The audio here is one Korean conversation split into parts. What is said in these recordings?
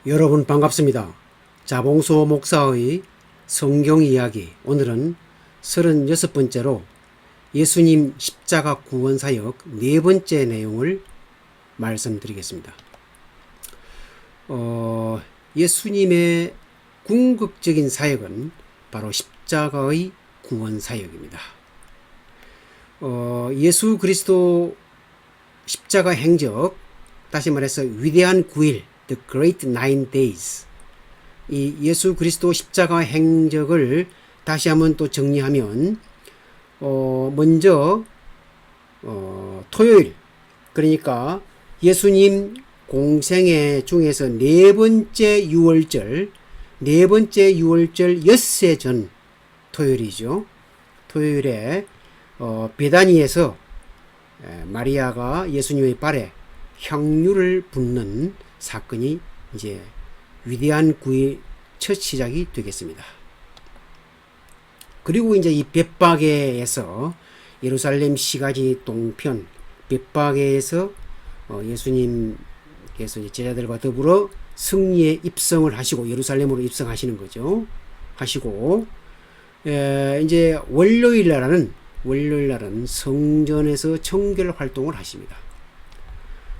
여러분 반갑습니다. 자봉수 목사의 성경 이야기, 오늘은 36번째로 예수님 십자가 구원 사역 네 번째 내용을 말씀드리겠습니다. 예수님의 궁극적인 사역은 바로 십자가의 구원 사역입니다. 예수 그리스도 십자가 행적, 다시 말해서 위대한 9일, The Great Nine Days, 이 예수 그리스도 십자가 행적을 다시 한번 또 정리하면 먼저 토요일, 그러니까 예수님 공생애 중에서 네 번째 유월절 엿새 전 토요일이죠. 토요일에 베다니에서 마리아가 예수님의 발에 향유를 붓는 사건이 이제 위대한 구의 첫 시작이 되겠습니다. 그리고 이제 이 벳바게에서 예루살렘 시가지 동편 벳바게에서 예수님께서 제자들과 더불어 승리의 입성을 하시고 예루살렘으로 입성하시는 거죠. 하시고 이제 월요일 날은 성전에서 청결 활동을 하십니다.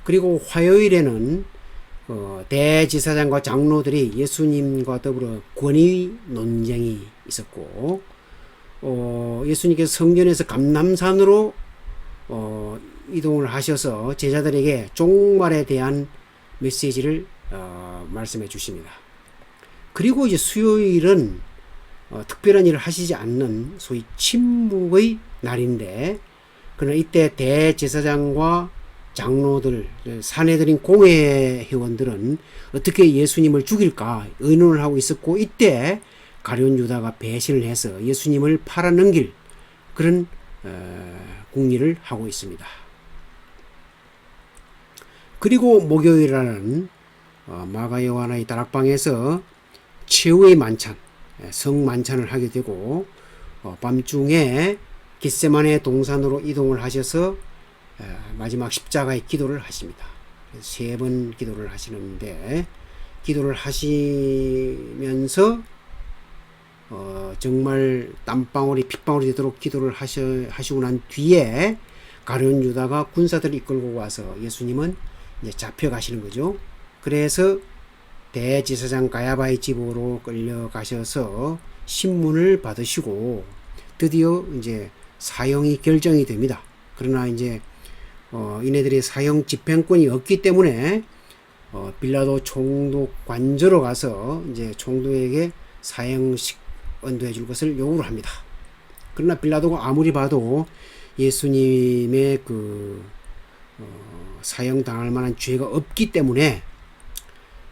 그리고 화요일에는 대제사장과 장로들이 예수님과 더불어 권위 논쟁이 있었고, 예수님께서 성전에서 감람산으로 이동을 하셔서 제자들에게 종말에 대한 메시지를 말씀해 주십니다. 그리고 이제 수요일은 특별한 일을 하시지 않는 소위 침묵의 날인데, 그러나 이때 대제사장과 장로들, 사내들인 공회 회원들은 어떻게 예수님을 죽일까 의논을 하고 있었고, 이때 가룟 유다가 배신을 해서 예수님을 팔아넘길 그런 궁리를 하고 있습니다. 그리고 목요일에는 마가 요한의 다락방에서 최후의 만찬, 성만찬을 하게 되고, 밤중에 겟세마네 동산으로 이동을 하셔서 마지막 십자가의 기도를 하십니다. 세 번 기도를 하시는데, 기도를 하시면서 정말 땀방울이 핏방울이 되도록 기도를 하시고 난 뒤에 가룟 유다가 군사들을 이끌고 와서 예수님은 이제 잡혀가시는 거죠. 그래서 대제사장 가야바의 집으로 끌려가셔서 신문을 받으시고 드디어 이제 사형이 결정이 됩니다. 그러나 이제 이네들이 사형 집행권이 없기 때문에 빌라도 총독 관저로 가서 이제 총독에게 사형식 언도해 줄 것을 요구를 합니다. 그러나 빌라도가 아무리 봐도 예수님의 사형 당할 만한 죄가 없기 때문에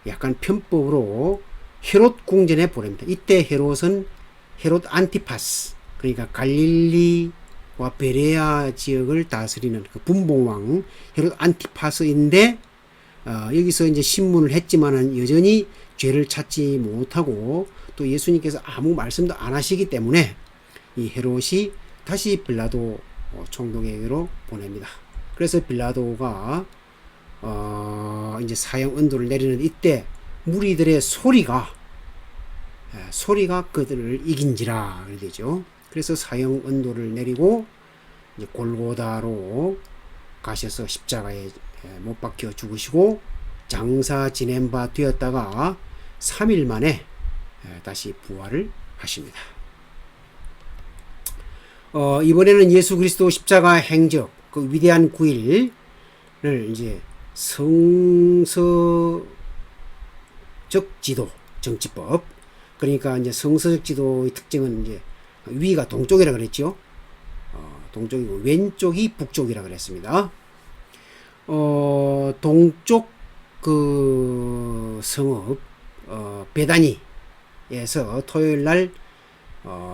약간 편법으로 헤롯 궁전에 보냅니다. 이때 헤롯은 헤롯 안티파스, 그러니까 갈릴리와 베레아 지역을 다스리는 그 분봉왕 헤롯 안티파스인데, 여기서 이제 신문을 했지만은 여전히 죄를 찾지 못하고 또 예수님께서 아무 말씀도 안 하시기 때문에 이 헤롯이 다시 빌라도 총독에게로 보냅니다. 그래서 빌라도가 이제 사형 언도를 내리는 이때 무리들의 소리가 그들을 이긴지라 그래 되죠. 그래서 사형 언도를 내리고 이제 골고다로 가셔서 십자가에 못 박혀 죽으시고 장사 지낸 바 되었다가 3일 만에 다시 부활을 하십니다. 이번에는 예수 그리스도 십자가 행적, 그 위대한 9일을 이제 성서적 지도, 정치법, 그러니까 이제 성서적 지도의 특징은 이제 위가 동쪽이라 그랬죠. 동쪽이고 왼쪽이 북쪽이라 그랬습니다. 동쪽 그 성읍 베다니에서 토요일 날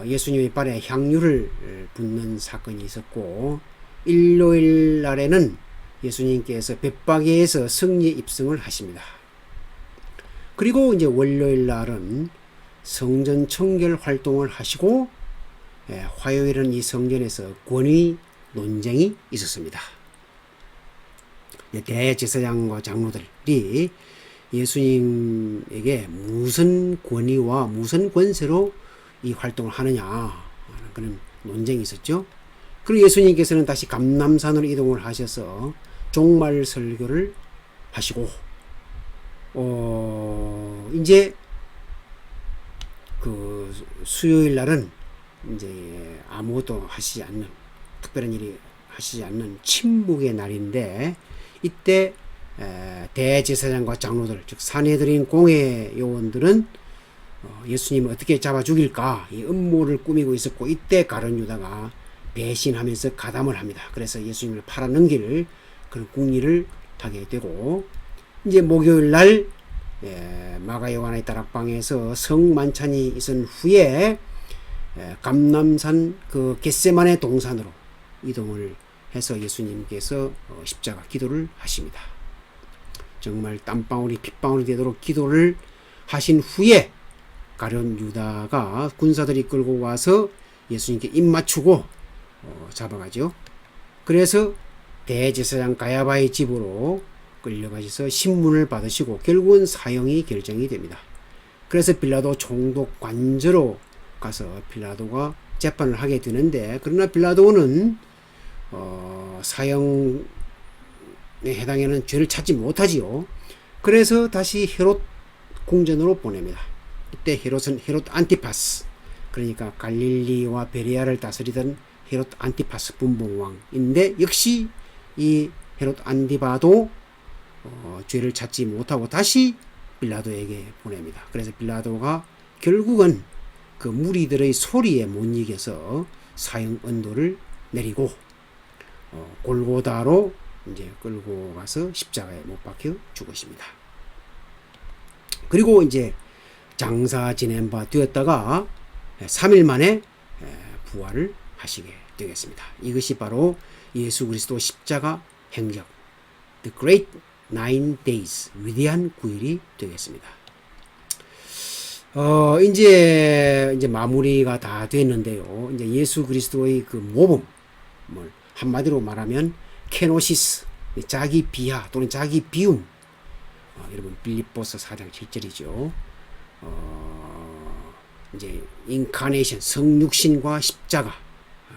예수님의 발에 향유를 붓는 사건이 있었고, 일요일 날에는 예수님께서 벳바게에서 승리 입성을 하십니다. 그리고 이제 월요일 날은 성전 청결 활동을 하시고, 화요일은 이 성전에서 권위 논쟁이 있었습니다. 대제사장과 장로들이 예수님에게 무슨 권위와 무슨 권세로 이 활동을 하느냐 그런 논쟁이 있었죠. 그리고 예수님께서는 다시 감람산으로 이동을 하셔서 종말 설교를 하시고 이제 그 수요일 날은 이제 아무것도 하시지 않는 특별한 일이 하시지 않는 침묵의 날인데 이때 대제사장과 장로들 즉 산헤드린 공회 요원들은 예수님을 어떻게 잡아 죽일까 이 음모를 꾸미고 있었고 이때 가룟 유다가 배신하면서 가담을 합니다. 그래서 예수님을 팔아넘길 그런 궁리를 하게 되고 이제 목요일 날 마가 요한의 다락방에서 성만찬이 있은 후에 감람산 그 겟세마네 동산으로 이동을 해서 예수님께서 십자가 기도를 하십니다. 정말 땀방울이 핏방울이 되도록 기도를 하신 후에 가룟 유다가 군사들이 끌고 와서 예수님께 입 맞추고 잡아가죠. 그래서 대제사장 가야바의 집으로 끌려가셔서 신문을 받으시고 결국은 사형이 결정이 됩니다. 그래서 빌라도 총독 관저로 가서 빌라도가 재판을 하게 되는데 그러나 빌라도는 사형에 해당하는 죄를 찾지 못하지요. 그래서 다시 헤롯 궁전으로 보냅니다. 이때 헤롯은 헤롯 안티파스 그러니까 갈릴리와 베레아를 다스리던 헤롯 안티파스 분봉왕인데 역시 이 헤롯 안티바도 죄를 찾지 못하고 다시 빌라도에게 보냅니다. 그래서 빌라도가 결국은 그 무리들의 소리에 못 이겨서 사형 언도를 내리고 골고다로 이제 끌고 가서 십자가에 못 박혀 죽으십니다. 그리고 이제 장사 지낸 바 되었다가 3일 만에 부활을 하시게 되겠습니다. 이것이 바로 예수 그리스도 십자가 행적 The Great Nine Days 위대한 9일이 되겠습니다. 이제 마무리가 다 됐는데요. 이제 예수 그리스도의 그 모범 한마디로 말하면 케노시스 자기 비하 또는 자기 비움 여러분 빌립보서 4장 7절이죠. 이제 인카네이션 성육신과 십자가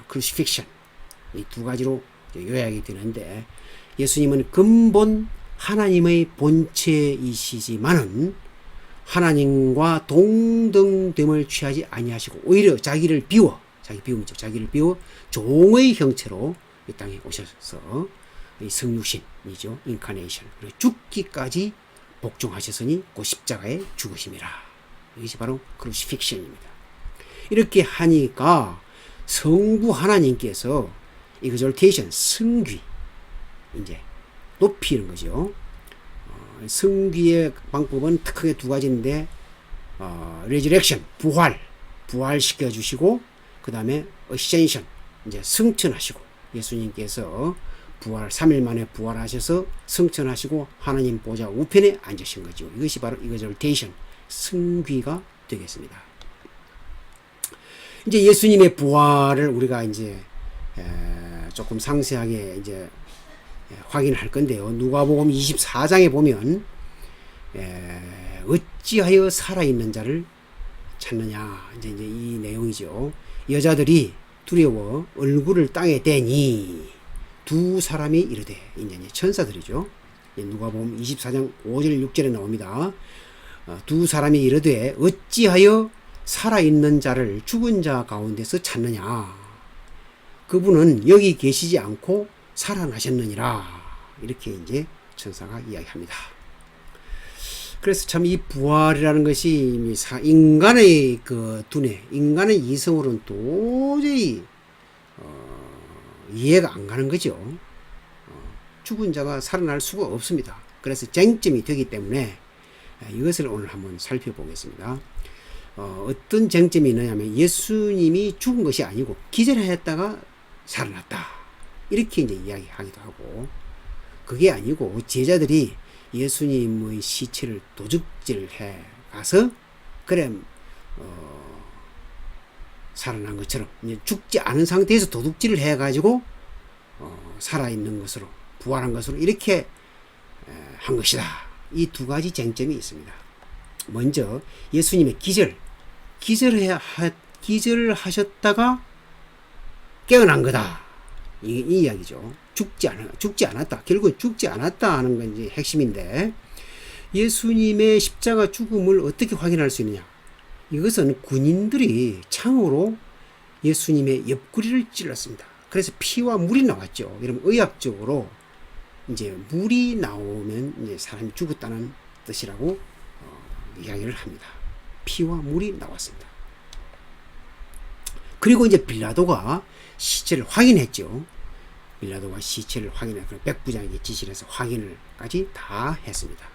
크루시픽션 이 두 가지로 요약이 되는데 예수님은 근본 하나님의 본체이시지만은 하나님과 동등됨을 취하지 아니하시고 오히려 자기를 비워 종의 형체로 이 땅에 오셔서 이 성육신이죠. 인카네이션 그리고 죽기까지 복종하셨으니 그 십자가에 죽으심이라. 이것이 바로 크루시픽션입니다. 이렇게 하니까 성부 하나님께서 exaltation 승귀 이제 높이는 거죠. 승귀의 방법은 크게 두 가지인데 resurrection 부활시켜 주시고 그 다음에 ascension 이제 승천하시고 예수님께서 3일 만에 부활하셔서 승천하시고 하나님 보좌 우편에 앉으신 거죠. 이것이 바로 exaltation 승귀가 되겠습니다. 이제 예수님의 부활을 우리가 이제 조금 상세하게 이제 확인할 건데요. 누가복음 24장에 보면 어찌하여 살아있는 자를 찾느냐 이제 이 내용이죠. 여자들이 두려워 얼굴을 땅에 대니 두 사람이 이르되 이제 천사들이죠. 누가복음 24장 5절 6절에 나옵니다. 두 사람이 이르되 어찌하여 살아있는 자를 죽은 자 가운데서 찾느냐 그분은 여기 계시지 않고 살아나셨느니라 이렇게 이제 천사가 이야기합니다. 그래서 참 이 부활이라는 것이 인간의 그 두뇌 인간의 이성으로는 도저히 이해가 안 가는 거죠. 죽은 자가 살아날 수가 없습니다. 그래서 쟁점이 되기 때문에 이것을 오늘 한번 살펴보겠습니다. 어떤 쟁점이 있느냐면 예수님이 죽은 것이 아니고 기절했다가 살아났다 이렇게 이제 이야기하기도 하고 그게 아니고 제자들이 예수님의 시체를 도둑질해 가서 그래 살아난 것처럼 이제 죽지 않은 상태에서 도둑질을 해 가지고 살아있는 것으로 부활한 것으로 이렇게 한 것이다 이 두 가지 쟁점이 있습니다. 먼저 예수님의 기절을 하셨다가 깨어난 거다. 이 이야기죠. 죽지 않았다. 결국 죽지 않았다 하는 건 이제 핵심인데, 예수님의 십자가 죽음을 어떻게 확인할 수 있느냐? 이것은 군인들이 창으로 예수님의 옆구리를 찔렀습니다. 그래서 피와 물이 나왔죠. 여러분, 의학적으로 이제 물이 나오면 이제 사람이 죽었다는 뜻이라고 이야기를 합니다. 피와 물이 나왔습니다. 그리고 이제 빌라도가 시체를 확인했죠. 빌라도가 시체를 확인해서 백부장에게 지시를 해서 확인을까지 다 했습니다.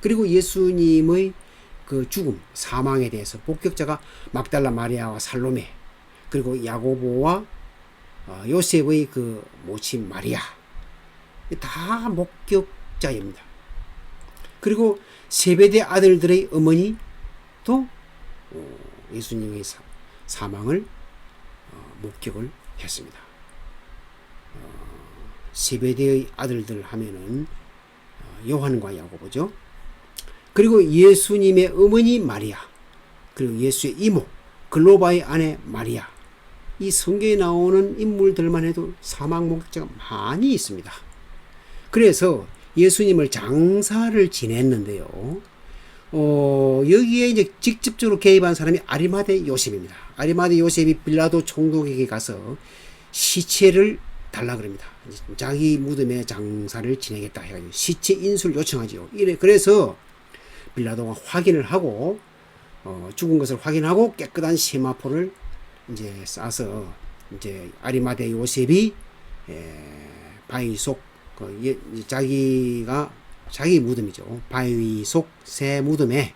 그리고 예수님의 그 죽음, 사망에 대해서 목격자가 막달라 마리아와 살로메, 그리고 야고보와 요셉의 그 모친 마리아, 다 목격자입니다. 그리고 세베대 아들들의 어머니도 예수님의 사망을 목격을 했습니다. 세베대의 아들들 하면은 요한과 야고보죠. 그리고 예수님의 어머니 마리아, 그리고 예수의 이모 글로바의 아내 마리아, 이 성경에 나오는 인물들만 해도 사망 목격자가 많이 있습니다. 그래서 예수님을 장사를 지냈는데요. 여기에 이제 직접적으로 개입한 사람이 아리마대 요셉입니다. 아리마대 요셉이 빌라도 총독에게 가서 시체를 달라 그럽니다. 자기 무덤에 장사를 지내겠다 해가지고 시체 인수를 요청하지요. 그래서 빌라도가 확인을 하고 죽은 것을 확인하고 깨끗한 세마포를 이제 싸서 이제 아리마대 요셉이 바위 속 자기 무덤이죠. 바위 속 새 무덤에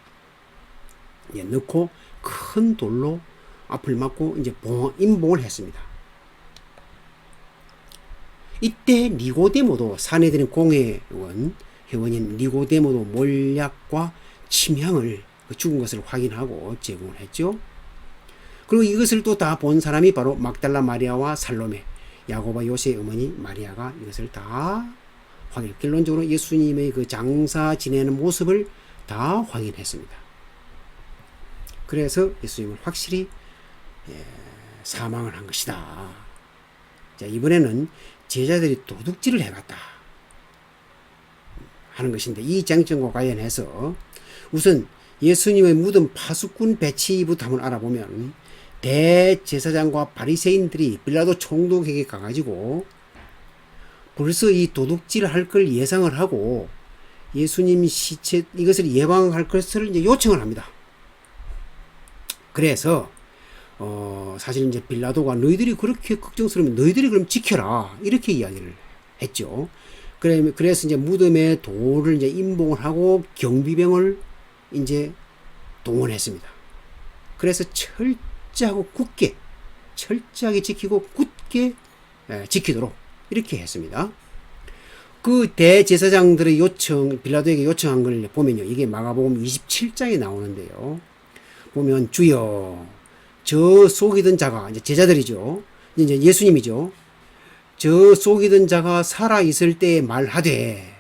넣고 큰 돌로 앞을 막고 이제 임봉을 했습니다. 이때 니고데모도 사내들인 회원인 니고데모도 몰약과 침향을 죽은 것을 확인하고 제공을 했죠. 그리고 이것을 또 다 본 사람이 바로 막달라 마리아와 살로메, 야고보 요셉의 어머니 마리아가 이것을 다 확인, 결론적으로 예수님의 그 장사 지내는 모습을 다 확인했습니다. 그래서 예수님을 확실히 사망을 한 것이다. 자, 이번에는 제자들이 도둑질을 해갔다 하는 것인데, 이 쟁점과 관련해서 우선 예수님의 무덤 파수꾼 배치부터 한번 알아보면, 대제사장과 바리새인들이 빌라도 총독에게 가가지고 벌써 이 도둑질을 할 걸 예상을 하고 예수님 시체 이것을 예방할 것을 이제 요청을 합니다. 그래서 사실 이제 빌라도가 너희들이 그렇게 걱정스러우면 너희들이 그럼 지켜라 이렇게 이야기를 했죠. 그래서 이제 무덤에 돌을 이제 임봉을 하고 경비병을 이제 동원했습니다. 그래서 철저하게 지키고 굳게 지키도록 이렇게 했습니다. 그 대제사장들의 빌라도에게 요청한 걸 보면요. 이게 마가복음 27장에 나오는데요. 보면 주여, 저 속이던 자가, 이제 제자들이죠. 이제 예수님이죠. 저 속이던 자가 살아있을 때에 말하되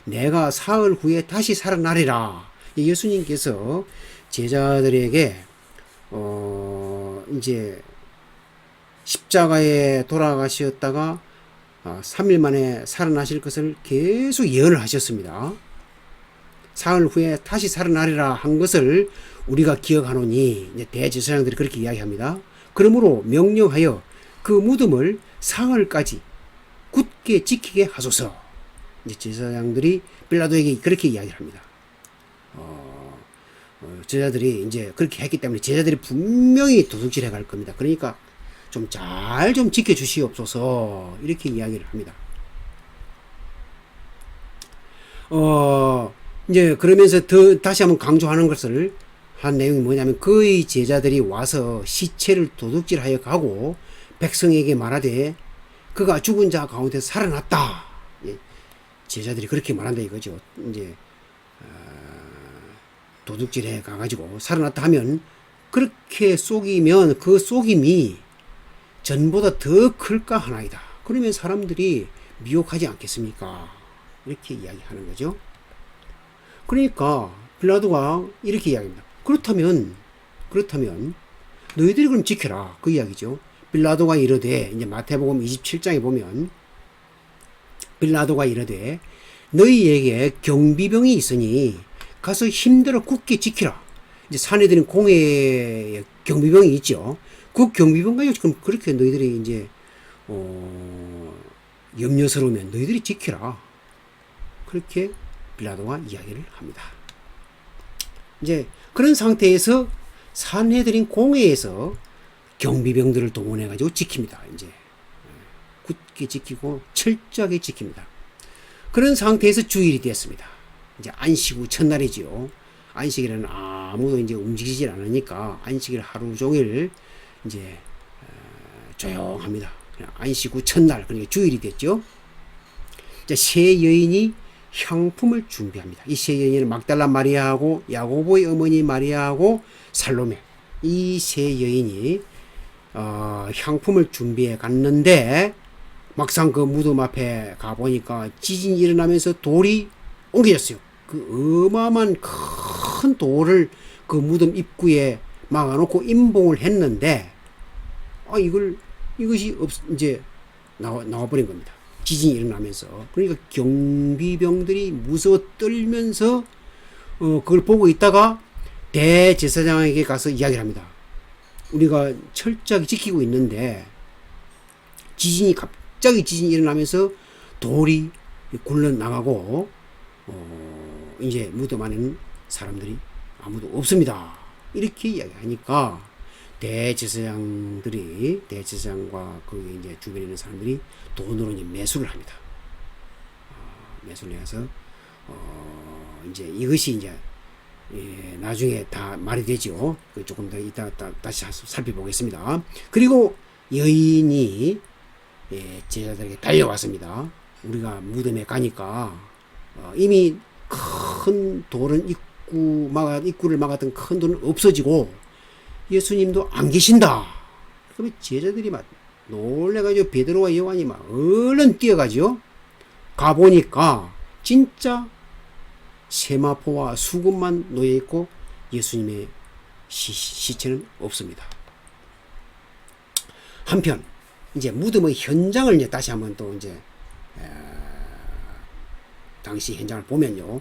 내가 사흘 후에 다시 살아나리라. 예수님께서 제자들에게 이제 십자가에 돌아가셨다가 3일 만에 살아나실 것을 계속 예언을 하셨습니다. 사흘 후에 다시 살아나리라 한 것을 우리가 기억하노니, 이제 대제사장들이 그렇게 이야기합니다. 그러므로 명령하여 그 무덤을 사흘까지 굳게 지키게 하소서. 이제 제사장들이 빌라도에게 그렇게 이야기를 합니다. 제자들이 이제 그렇게 했기 때문에 제자들이 분명히 도둑질해 갈 겁니다. 그러니까 잘 지켜주시옵소서 이렇게 이야기를 합니다. 이제 그러면서 다시 한번 강조하는 것을 한 내용이 뭐냐면, 그의 제자들이 와서 시체를 도둑질하여 가고 백성에게 말하되 그가 죽은 자 가운데 살아났다. 제자들이 그렇게 말한다 이거죠. 이제 도둑질해 가가지고 살아났다 하면, 그렇게 속이면 그 속임이 전보다 더 클까 하나이다. 그러면 사람들이 미혹하지 않겠습니까? 이렇게 이야기하는 거죠. 그러니까 빌라도가 이렇게 이야기합니다. 그렇다면 너희들이 그럼 지켜라, 그 이야기죠. 빌라도가 이르되, 이제 마태복음 27장에 보면 빌라도가 이르되 너희에게 경비병이 있으니 가서 힘들어 굳게 지키라. 이제 사내들은 공회에 경비병이 있죠. 그 경비병 가지고 그럼 그렇게 너희들이 이제 염려스러우면 너희들이 지키라. 그렇게 빌라도가 이야기를 합니다. 이제 그런 상태에서 산헤드린 공회에서 경비병들을 동원해 가지고 지킵니다. 이제 굳게 지키고 철저하게 지킵니다. 그런 상태에서 주일이 됐습니다. 이제 안식 후 첫날이지요. 안식일에는 아무도 이제 움직이질 않으니까 안식일 하루 종일 이제 조용합니다. 안식 후 첫날, 그러니까 주일이 됐죠. 이제 세 여인이 향품을 준비합니다. 이 세 여인은 막달라 마리아하고 야고보의 어머니 마리아하고 살로메, 이 세 여인이 향품을 준비해 갔는데 막상 그 무덤 앞에 가보니까 지진이 일어나면서 돌이 옮겨졌어요. 그 어마어마한 큰 돌을 그 무덤 입구에 막아놓고 임봉을 했는데 이것이 이제 나와버린 겁니다. 지진이 일어나면서. 그러니까 경비병들이 무서워 떨면서 그걸 보고 있다가 대제사장에게 가서 이야기를 합니다. 우리가 철저하게 지키고 있는데 갑자기 지진이 일어나면서 돌이 굴러나가고 이제 무덤 안에는 사람들이 아무도 없습니다. 이렇게 이야기하니까 대제사장과 그 이제 주변에 있는 사람들이 돈으로 이제 매수를 합니다. 매수를 해서 이제 이것이 이제 나중에 다 말이 되죠. 조금 더 이따 다시 살펴보겠습니다. 그리고 여인이 제자들에게 달려왔습니다. 우리가 무덤에 가니까 이미 큰 돌은 입구를 막았던 큰 돌은 없어지고 예수님도 안 계신다. 그러면 제자들이 막 놀래가지고 베드로와 요한이 막 얼른 뛰어가죠. 가보니까 진짜 세마포와 수금만 놓여있고 예수님의 시체는 없습니다. 한편 이제 무덤의 현장을 이제 다시 한번 또 이제 당시 현장을 보면요,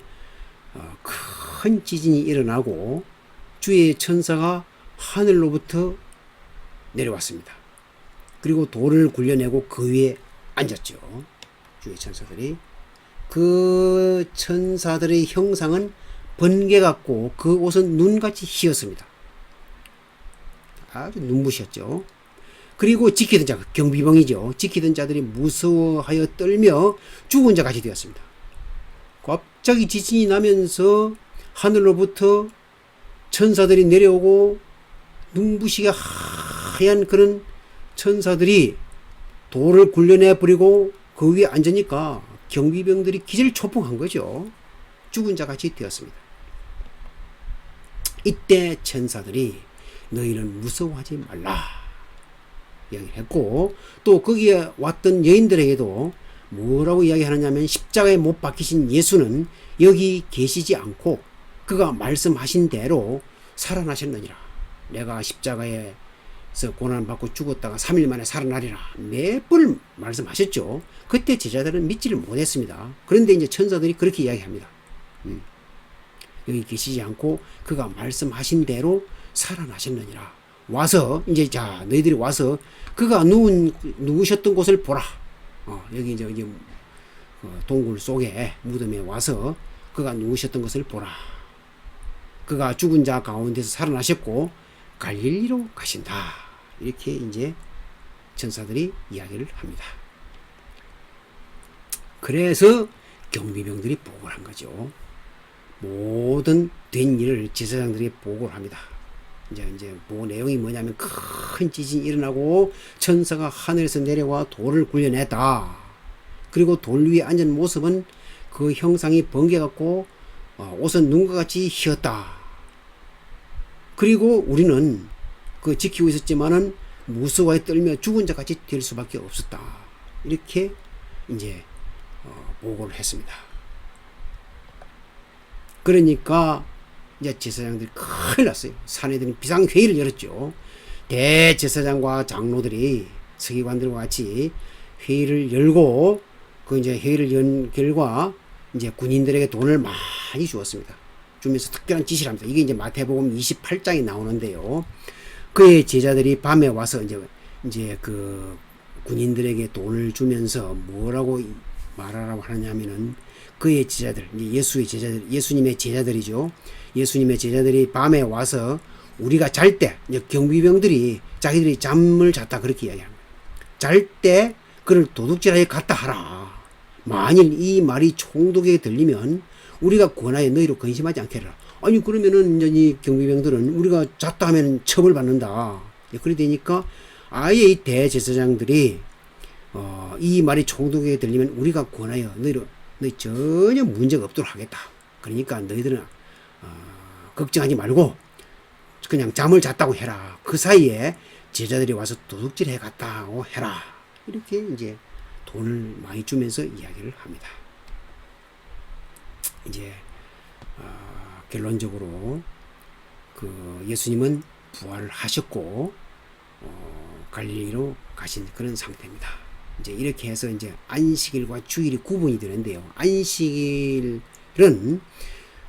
큰 지진이 일어나고 주의 천사가 하늘로부터 내려왔습니다. 그리고 돌을 굴려내고 그 위에 앉았죠. 주의 천사들이. 그 천사들의 형상은 번개 같고 그 옷은 눈같이 희었습니다. 아주 눈부셨죠. 그리고 지키던 자, 경비병이죠. 지키던 자들이 무서워하여 떨며 죽은 자 같이 되었습니다. 갑자기 지진이 나면서 하늘로부터 천사들이 내려오고 눈부시게 하얀 그런 천사들이 돌을 굴려내 버리고 그 위에 앉으니까 경비병들이 기절초풍한 거죠. 죽은 자 같이 되었습니다. 이때 천사들이 너희는 무서워하지 말라 이야기를 했고, 또 거기에 왔던 여인들에게도 뭐라고 이야기하느냐면 십자가에 못 박히신 예수는 여기 계시지 않고 그가 말씀하신 대로 살아나셨느니라. 내가 십자가에서 고난받고 죽었다가 3일 만에 살아나리라 몇 번을 말씀하셨죠. 그때 제자들은 믿지를 못했습니다. 그런데 이제 천사들이 그렇게 이야기합니다. 여기 계시지 않고 그가 말씀하신 대로 살아나셨느니라. 와서 이제 자 너희들이 와서 그가 누우셨던 곳을 보라. 여기 이제 동굴 속에 무덤에 와서 그가 누우셨던 것을 보라. 그가 죽은 자 가운데서 살아나셨고 갈릴리로 가신다. 이렇게 이제 천사들이 이야기를 합니다. 그래서 경비병들이 보고를 한 거죠. 모든 된 일을 제사장들이 보고를 합니다. 이제 뭐 내용이 뭐냐면 큰 지진이 일어나고 천사가 하늘에서 내려와 돌을 굴려냈다. 그리고 돌 위에 앉은 모습은 그 형상이 번개 같고 옷은 눈과 같이 희었다. 그리고 우리는 그 지키고 있었지만은 무서워에 떨며 죽은 자 같이 될 수밖에 없었다. 이렇게 이제 보고를 했습니다. 그러니까 이제 제사장들이 큰일 났어요. 산헤드린 비상회의를 열었죠. 대제사장과 장로들이 서기관들과 같이 회의를 열고 그 이제 회의를 연 결과 이제 군인들에게 돈을 많이 주었습니다. 주면서 특별한 지시를 합니다. 이게 이제 마태복음 28장에 나오는데요. 그의 제자들이 밤에 와서 이제 그 군인들에게 돈을 주면서 뭐라고 말하라고 하느냐면은 그의 제자들, 예수의 제자들, 예수님의 제자들이죠. 예수님의 제자들이 밤에 와서 우리가 잘 때, 경비병들이 자기들이 잠을 잤다 그렇게 이야기합니다. 잘 때 그를 도둑질하게 갔다 하라. 만일 이 말이 총독에게 들리면 우리가 권하여 너희로 근심하지 않게 하라. 아니 그러면은 이제 이 경비병들은 우리가 잤다 하면 처벌받는다. 그래 되니까 아예 이 대제사장들이 이 말이 총독에게 들리면 우리가 권하여 너희 전혀 문제가 없도록 하겠다. 그러니까 너희들은 걱정하지 말고 그냥 잠을 잤다고 해라. 그 사이에 제자들이 와서 도둑질 해 갔다고 해라. 이렇게 이제 돈을 많이 주면서 이야기를 합니다. 이제 결론적으로 그 예수님은 부활을 하셨고 갈릴리로 가신 그런 상태입니다. 이제 이렇게 해서 이제 안식일과 주일이 구분이 되는데요. 안식일은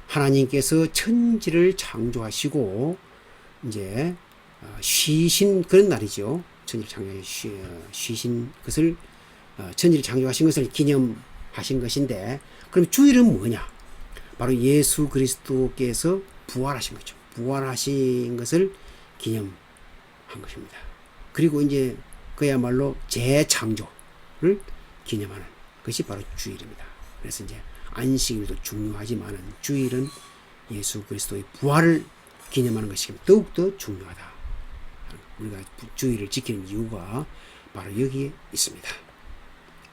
하나님께서 천지를 창조하시고 이제 쉬신 그런 날이죠. 천지를 쉬신 것을 천지를 창조하신 것을 기념하신 것인데, 그럼 주일은 뭐냐? 바로 예수 그리스도께서 부활하신 거죠. 부활하신 것을 기념한 것입니다. 그리고 이제 그야말로 재창조를 기념하는 것이 바로 주일입니다. 그래서 이제 안식일도 중요하지만 주일은 예수 그리스도의 부활을 기념하는 것이 더욱더 중요하다. 우리가 주일을 지키는 이유가 바로 여기에 있습니다.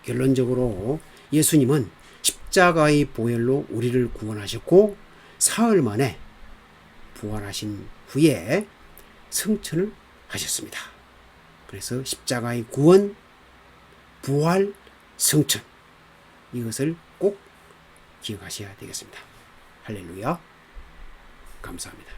결론적으로 예수님은 십자가의 보혈로 우리를 구원하셨고 사흘 만에 부활하신 후에 승천을 하셨습니다. 그래서 십자가의 구원, 부활, 승천, 이것을 꼭 기억하셔야 되겠습니다. 할렐루야. 감사합니다.